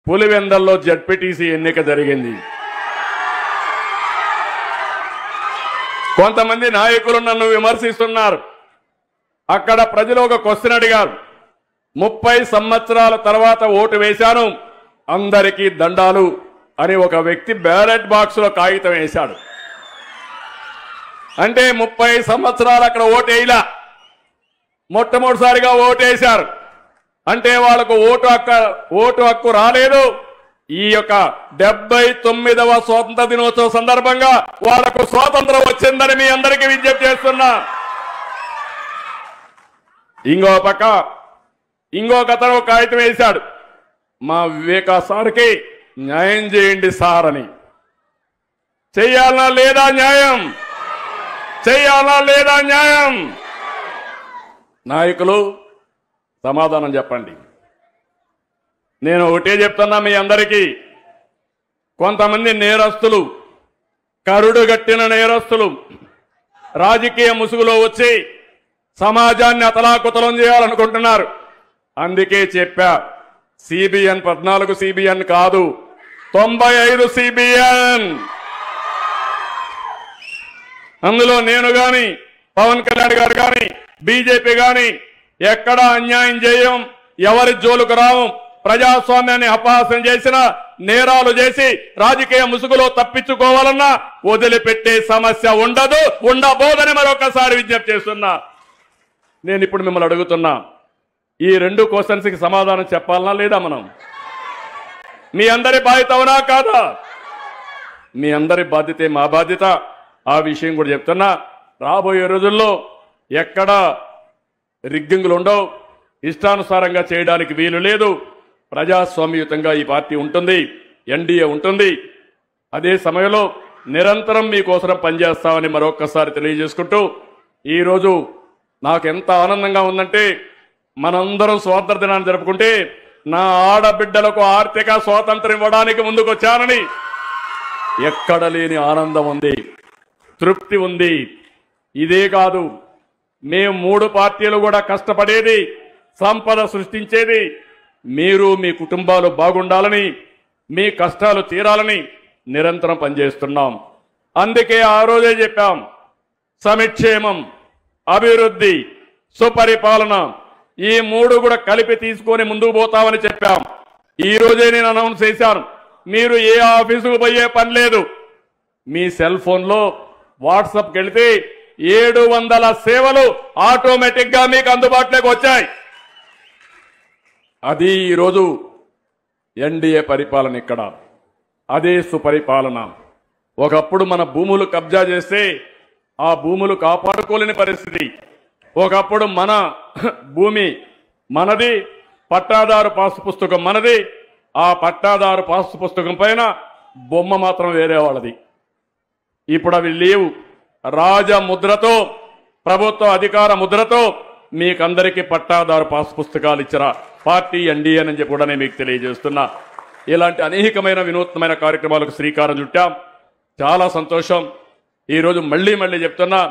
పులివెందల్లో జడ్పీటీసీ ఎన్నిక జరిగింది. కొంతమంది నాయకులు నన్ను విమర్శిస్తున్నారు. అక్కడ ప్రజలు ఒక క్వశ్చన్ అడిగారు. 30 సంవత్సరాల తర్వాత ఓటు వేశాను, అందరికీ దండాలు అని ఒక వ్యక్తి బ్యాలెట్ బాక్స్ లో కాగితం వేశాడు. అంటే 30 సంవత్సరాలు అక్కడ ఓటు వేయలా, మొట్టమొదటిసారిగా ఓటేశారు. అంటే వాళ్ళకు ఓటు హక్కు రాలేదు. ఈ యొక్క 79వ స్వాతంత్ర దినోత్సవ సందర్భంగా వాళ్లకు స్వాతంత్రం వచ్చిందని మీ అందరికీ విజ్ఞప్తి చేస్తున్నా. ఇంకో పక్క ఇంకొక అతను కాగితం వేశాడు, మా వివేకా సార్కి న్యాయం చేయండి సార్ అని. చెయ్యాలా లేదా న్యాయం? చెయ్యాలా లేదా న్యాయం? నాయకులు సమాధానం చెప్పండి. నేను ఒకటే చెప్తున్నా మీ అందరికీ, కొంతమంది నేరస్తులు, కరుడుగట్టిన నేరస్తులు రాజకీయ ముసుగులో వచ్చి సమాజాన్ని అతలాకుతలం చేయాలనుకుంటున్నారు. అందుకే చెప్పా, సిబిఎన్ 14 సిబిఎన్ కాదు, 95 సిబిఎన్. అందులో నేను గాని, పవన్ కళ్యాణ్ గారు గాని, బీజేపీ గాని ఎక్కడా అన్యాయం చేయం, ఎవరి జోలుకు రావం. ప్రజాస్వామ్యాన్ని అపహాస్యం చేసిన, నేరాలు చేసి రాజకీయ ముసుగులో తప్పించుకోవాలన్నా వదిలిపెట్టే సమస్య ఉండదు, ఉండబోదని మరొకసారి విజ్ఞప్తి చేస్తున్నా. నేను ఇప్పుడు మిమ్మల్ని అడుగుతున్నా, ఈ 2 క్వశ్చన్స్ కి సమాధానం చెప్పాలనా లేదా? మనం మీ అందరి బాధ్యత అవునా కాదా? మీ అందరి బాధ్యతే మా బాధ్యత. ఆ విషయం కూడా చెప్తున్నా. రాబోయే రోజుల్లో ఎక్కడా రిగ్గింగులు ఉండవు, ఇష్టానుసారంగా చేయడానికి వీలు లేదు. ప్రజాస్వామ్యయుతంగా ఈ పార్టీ ఉంటుంది, ఎన్డీఏ ఉంటుంది. అదే సమయంలో నిరంతరం మీకోసం పనిచేస్తామని మరొక్కసారి తెలియజేసుకుంటూ, ఈరోజు నాకు ఎంత ఆనందంగా ఉందంటే, మనందరం స్వాతంత్ర దినాన్ని జరుపుకుంటే నా ఆడబిడ్డలకు ఆర్థిక స్వాతంత్రం ఇవ్వడానికి ముందుకొచ్చానని ఎక్కడ లేని ఆనందం ఉంది, తృప్తి ఉంది. ఇదే కాదు, మేము 3 పార్టీలు కూడా కష్టపడేది, సంపద సృష్టించేది మీరు, మీ కుటుంబాలు బాగుండాలని, మీ కష్టాలు తీరాలని నిరంతరం పనిచేస్తున్నాం. అందుకే ఆ రోజే చెప్పాం, సమిక్షేమం, అభివృద్ధి, సుపరిపాలన ఈ 3 కూడా కలిపి తీసుకొని ముందుకు పోతామని చెప్పాం. ఈ రోజే నేను అనౌన్స్ చేశాను, మీరు ఏ ఆఫీసుకు పోయే పని లేదు. మీ సెల్ ఫోన్లో వాట్సాప్కి వెళితే 700 సేవలు ఆటోమేటిక్ గా మీకు అందుబాటులోకి వచ్చాయి. అది ఈరోజు ఎన్డీఏ పరిపాలన. ఇక్కడ అదే సుపరిపాలన. ఒకప్పుడు మన భూములు కబ్జా చేస్తే ఆ భూములు కాపాడుకోలేని పరిస్థితి. ఒకప్పుడు మన భూమి మనది, పట్టాదారు పాసు పుస్తకం మనది, ఆ పట్టాదారు పాసు పుస్తకం పైన బొమ్మ మాత్రం వేరే వాళ్ళది. ఇప్పుడు అవి లేవు. రాజముద్రతో, ప్రభుత్వ అధికార ముద్రతో మీకందరికీ పట్టాదారు పాస్ పుస్తకాలు ఇచ్చిన పార్టీ ఎన్డీఏ అని చెప్పి కూడా నేను మీకు తెలియజేస్తున్నా. ఇలాంటి అనేకమైన వినూత్నమైన కార్యక్రమాలకు శ్రీకారం చుట్టాం. చాలా సంతోషం. ఈరోజు మళ్ళీ చెప్తున్నా,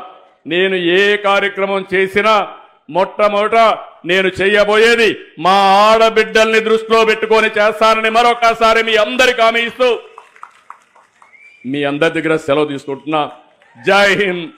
నేను ఏ కార్యక్రమం చేసినా మొట్టమొదట నేను చేయబోయేది మా ఆడబిడ్డల్ని దృష్టిలో పెట్టుకొని చేస్తానని మరొకసారి మీ అందరికీ హామీ ఇస్తూ మీ అందరి దగ్గర సెలవు తీసుకుంటున్నా. జై హింద్.